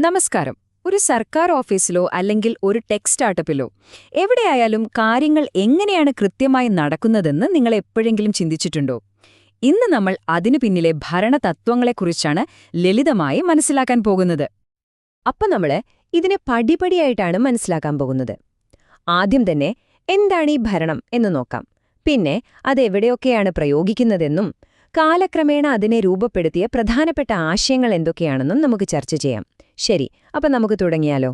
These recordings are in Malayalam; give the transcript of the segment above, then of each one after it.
നമസ്കാരം. ഒരു സർക്കാർ ഓഫീസിലോ അല്ലെങ്കിൽ ഒരു ടെക് സ്റ്റാർട്ടപ്പിലോ എവിടെയായാലും കാര്യങ്ങൾ എങ്ങനെയാണ് കൃത്യമായി നടക്കുന്നതെന്ന് നിങ്ങൾ എപ്പോഴെങ്കിലും ചിന്തിച്ചിട്ടുണ്ടോ? ഇന്ന് നമ്മൾ അതിനു പിന്നിലെ ഭരണതത്വങ്ങളെക്കുറിച്ചാണ് ലളിതമായി മനസ്സിലാക്കാൻ പോകുന്നത്. അപ്പം നമ്മൾ ഇതിനെ പടിപടിയായിട്ടാണ് മനസ്സിലാക്കാൻ പോകുന്നത്. ആദ്യം തന്നെ എന്താണ് ഈ ഭരണം എന്ന് നോക്കാം. പിന്നെ അതെവിടെയൊക്കെയാണ് പ്രയോഗിക്കുന്നതെന്നും കാലക്രമേണ അതിനെ രൂപപ്പെടുത്തിയ പ്രധാനപ്പെട്ട ആശയങ്ങൾ എന്തൊക്കെയാണെന്നും നമുക്ക് ചർച്ച ചെയ്യാം. ശരി, അപ്പം നമുക്ക് തുടങ്ങിയാലോ?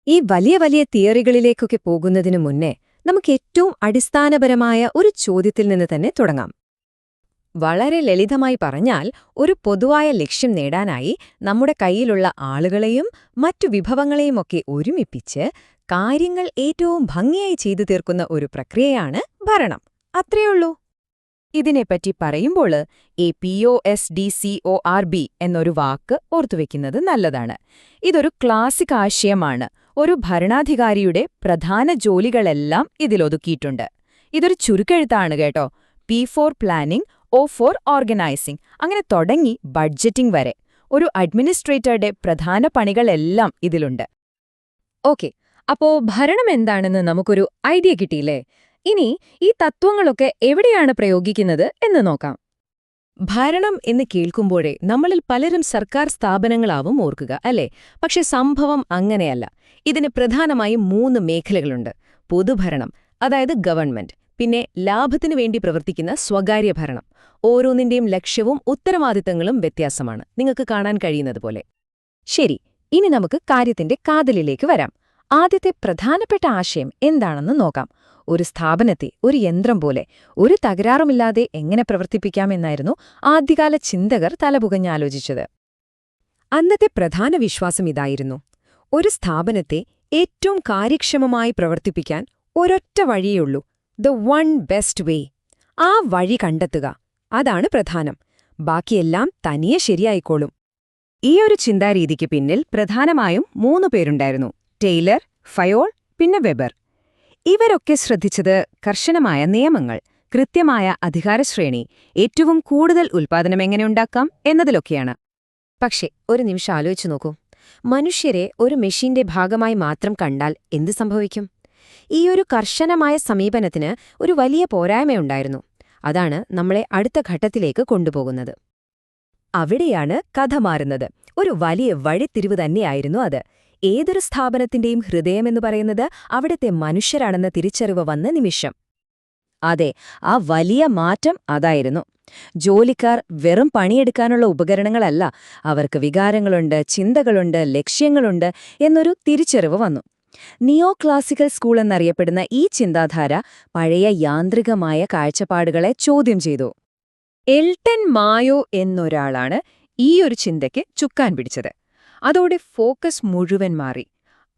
ഈ വലിയ വലിയ തിയറികളിലേക്കൊക്കെ പോകുന്നതിനു മുന്നേ നമുക്ക് ഏറ്റവും അടിസ്ഥാനപരമായ ഒരു ചോദ്യത്തിൽ നിന്ന് തന്നെ തുടങ്ങാം. വളരെ ലളിതമായി പറഞ്ഞാൽ, ഒരു പൊതുവായ ലക്ഷ്യം നേടാനായി നമ്മുടെ കയ്യിലുള്ള ആളുകളെയും മറ്റു വിഭവങ്ങളെയുമൊക്കെ ഒരുമിപ്പിച്ച് കാര്യങ്ങൾ ഏറ്റവും ഭംഗിയായി ചെയ്തു തീർക്കുന്ന ഒരു പ്രക്രിയയാണ് ഭരണം. അത്രയുള്ളൂ. ഇതിനെപ്പറ്റി പറയുമ്പോൾ POSDCORB എന്നൊരു വാക്ക് ഓർത്തുവെക്കുന്നത് നല്ലതാണ്. ഇതൊരു ക്ലാസിക് ആശയമാണ്. ഒരു ഭരണാധികാരിയുടെ പ്രധാന ജോലികളെല്ലാം ഇതിലൊതുക്കിയിട്ടുണ്ട്. ഇതൊരു ചുരുക്കെഴുത്താണ് കേട്ടോ. P for planning, O for organising, അങ്ങനെ തുടങ്ങി ബഡ്ജറ്റിംഗ് വരെ ഒരു അഡ്മിനിസ്ട്രേറ്ററുടെ പ്രധാന പണികളെല്ലാം ഇതിലുണ്ട്. ഓക്കെ, അപ്പോ ഭരണം എന്താണെന്ന് നമുക്കൊരു ഐഡിയ കിട്ടിയില്ലേ? ഇനി ഈ തത്വങ്ങളൊക്കെ എവിടെയാണ് പ്രയോഗിക്കുന്നത് എന്ന് നോക്കാം. ഭരണം എന്ന് കേൾക്കുമ്പോഴേ നമ്മളിൽ പലരും സർക്കാർ സ്ഥാപനങ്ങളാവും ഓർക്കുക, അല്ലേ? പക്ഷെ സംഭവം അങ്ങനെയല്ല. ഇതിന് പ്രധാനമായും 3 മേഖലകളുണ്ട്. പൊതുഭരണം, അതായത് ഗവൺമെന്റ്. പിന്നെ ലാഭത്തിനു വേണ്ടി പ്രവർത്തിക്കുന്ന സ്വകാര്യ ഭരണം. ഓരോന്നിന്റെയും ലക്ഷ്യവും ഉത്തരവാദിത്തങ്ങളും വ്യത്യാസമാണ്, നിങ്ങൾക്ക് കാണാൻ കഴിയുന്നതുപോലെ. ശരി, ഇനി നമുക്ക് കാര്യത്തിന്റെ കാതലിലേക്ക് വരാം. ആദ്യത്തെ പ്രധാനപ്പെട്ട ആശയം എന്താണെന്ന് നോക്കാം. ഒരു സ്ഥാപനത്തെ ഒരു യന്ത്രം പോലെ ഒരു തകരാറുമില്ലാതെ എങ്ങനെ പ്രവർത്തിപ്പിക്കാമെന്നായിരുന്നു ആദ്യകാല ചിന്തകർ തലപുകഞ്ഞാലോചിച്ചത്. അന്നത്തെ പ്രധാന വിശ്വാസം ഇതായിരുന്നു: ഒരു സ്ഥാപനത്തെ ഏറ്റവും കാര്യക്ഷമമായി പ്രവർത്തിപ്പിക്കാൻ ഒരൊറ്റ വഴിയേയുള്ളൂ, ദ വൺ ബെസ്റ്റ് വേ. ആ വഴി കണ്ടെത്തുക, അതാണ് പ്രധാനം. ബാക്കിയെല്ലാം തനിയെ ശരിയായിക്കോളും. ഈ ഒരു ചിന്താരീതിക്ക് പിന്നിൽ പ്രധാനമായും 3 പേരുണ്ടായിരുന്നു: ടെയ്ലർ, ഫയോൾ, പിന്നെ വെബർ. ഇവരൊക്കെ ശ്രദ്ധിച്ചത് കർശനമായ നിയമങ്ങൾ, കൃത്യമായ അധികാരശ്രേണി, ഏറ്റവും കൂടുതൽ ഉൽപ്പാദനം എങ്ങനെ ഉണ്ടാക്കാം എന്നതിലൊക്കെയാണ്. പക്ഷേ ഒരു നിമിഷം ആലോചിച്ചു നോക്കൂ. മനുഷ്യരെ ഒരു മെഷീന്റെ ഭാഗമായി മാത്രം കണ്ടാൽ എന്ത് സംഭവിക്കും? ഈ ഒരു കർശനമായ സമീപനത്തിന് ഒരു വലിയ പോരായ്മയുണ്ടായിരുന്നു. അതാണ് നമ്മളെ അടുത്ത ഘട്ടത്തിലേക്ക് കൊണ്ടുപോകുന്നത്. അവിടെയാണ് കഥ മാറുന്നത്. ഒരു വലിയ വഴിത്തിരിവ് തന്നെയായിരുന്നു അത്. ഏതൊരു സ്ഥാപനത്തിന്റെയും ഹൃദയമെന്ന് പറയുന്നത് അവിടുത്തെ മനുഷ്യരാണെന്ന തിരിച്ചറിവ് വന്ന നിമിഷം. അതെ, ആ വലിയ മാറ്റം അതായിരുന്നു. ജോലിക്കാർ വെറും പണിയെടുക്കാനുള്ള ഉപകരണങ്ങളല്ല, അവർക്ക് വികാരങ്ങളുണ്ട്, ചിന്തകളുണ്ട്, ലക്ഷ്യങ്ങളുണ്ട് എന്നൊരു തിരിച്ചറിവ് വന്നു. നിയോ ക്ലാസിക്കൽ സ്കൂൾ എന്നറിയപ്പെടുന്ന ഈ ചിന്താധാര പഴയ യാന്ത്രികമായ കാഴ്ചപ്പാടുകളെ ചോദ്യം ചെയ്തു. എൽട്ടൺ മായോ എന്നൊരാളാണ് ഈ ഒരു ചിന്തയ്ക്ക് ചുക്കാൻ പിടിച്ചത്. അതോടെ ഫോക്കസ് മുഴുവൻ മാറി.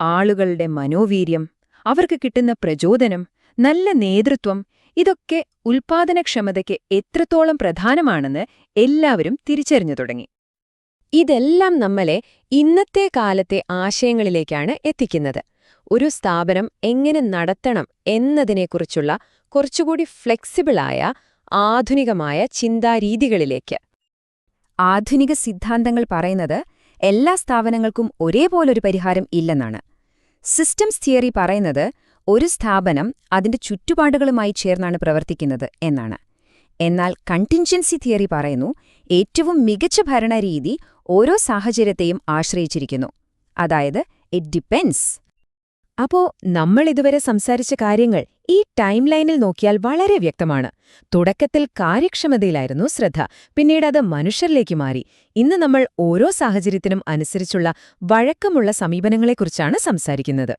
ആളുകളുടെ മനോവീര്യം, അവർക്ക് കിട്ടുന്ന പ്രചോദനം, നല്ല നേതൃത്വം, ഇതൊക്കെ ഉൽപ്പാദനക്ഷമതയ്ക്ക് എത്രത്തോളം പ്രധാനമാണെന്ന് എല്ലാവരും തിരിച്ചറിഞ്ഞു തുടങ്ങി. ഇതെല്ലാം നമ്മളെ ഇന്നത്തെ കാലത്തെ ആശയങ്ങളിലേക്കാണ് എത്തിക്കുന്നത്. ഒരു സ്ഥാപനം എങ്ങനെ നടത്തണം എന്നതിനെക്കുറിച്ചുള്ള കുറച്ചുകൂടി ഫ്ലെക്സിബിളായ, ആധുനികമായ ചിന്താരീതികളിലേക്ക്. ആധുനിക സിദ്ധാന്തങ്ങൾ പറയുന്നത് എല്ലാ സ്ഥാപനങ്ങൾക്കും ഒരേപോലൊരു പരിഹാരം ഇല്ലെന്നാണ്. സിസ്റ്റംസ് തിയറി പറയുന്നത് ഒരു സ്ഥാപനം അതിന്റെ ചുറ്റുപാടുകളുമായി ചേർന്നാണ് പ്രവർത്തിക്കുന്നത് എന്നാണ്. എന്നാൽ കണ്ടിൻജൻസി തിയറി പറയുന്നു ഏറ്റവും മികച്ച ഭരണരീതി ഓരോ സാഹചര്യത്തെയും ആശ്രയിച്ചിരിക്കുന്നു. അതായത് ഇറ്റ് ഡിപ്പെൻഡ്സ്. അപ്പോ നമ്മൾ ഇതുവരെ സംസാരിച്ച കാര്യങ്ങൾ ഈ ടൈം ലൈനിൽ നോക്കിയാൽ വളരെ വ്യക്തമാണ്. തുടക്കത്തിൽ കാര്യക്ഷമതയിലായിരുന്നു ശ്രദ്ധ, പിന്നീട് അത് മനുഷ്യരിലേക്ക് മാറി. ഇന്ന് നമ്മൾ ഓരോ സാഹചര്യത്തിനും അനുസരിച്ചുള്ള വഴക്കമുള്ള സമീപനങ്ങളെക്കുറിച്ചാണ് സംസാരിക്കുന്നത്.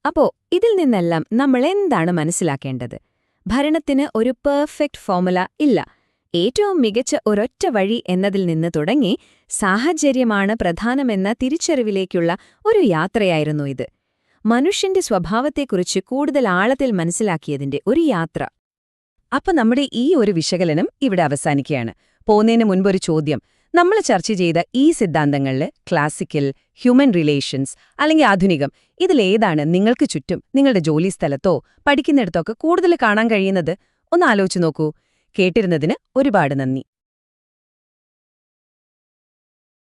അപ്പോ ഇതിൽ നിന്നെല്ലാം നമ്മൾ എന്താണ് മനസ്സിലാക്കേണ്ടത്? ഭരണത്തിന് ഒരു പെർഫെക്റ്റ് ഫോർമുല ഇല്ല. ഏറ്റവും മികച്ച ഒരൊറ്റ വഴി എന്നതിൽ നിന്ന് തുടങ്ങി സാഹചര്യമാണ് പ്രധാനമെന്ന തിരിച്ചറിവിലേക്കുള്ള ഒരു യാത്രയായിരുന്നു ഇത്. മനുഷ്യന്റെ സ്വഭാവത്തെക്കുറിച്ച് കൂടുതൽ ആഴത്തിൽ മനസ്സിലാക്കിയതിന്റെ ഒരു യാത്ര. അപ്പൊ നമ്മുടെ ഈ ഒരു വിശകലനം ഇവിടെ അവസാനിക്കുകയാണ്. പോകുന്നതിന് മുൻപൊരു ചോദ്യം. നമ്മൾ ചർച്ച ചെയ്ത ഈ സിദ്ധാന്തങ്ങളിൽ ക്ലാസിക്കൽ, ഹ്യൂമൻ റിലേഷൻസ് അല്ലെങ്കിൽ ആധുനികം, ഇതിലേതാണ് നിങ്ങൾക്ക് ചുറ്റും നിങ്ങളുടെ ജോലിസ്ഥലത്തോ പഠിക്കുന്നിടത്തൊക്കെ കൂടുതൽ കാണാൻ കഴിയുന്നത്? ഒന്ന് ആലോചിച്ചു നോക്കൂ. കേട്ടിരുന്നതിന് ഒരുപാട് നന്ദി.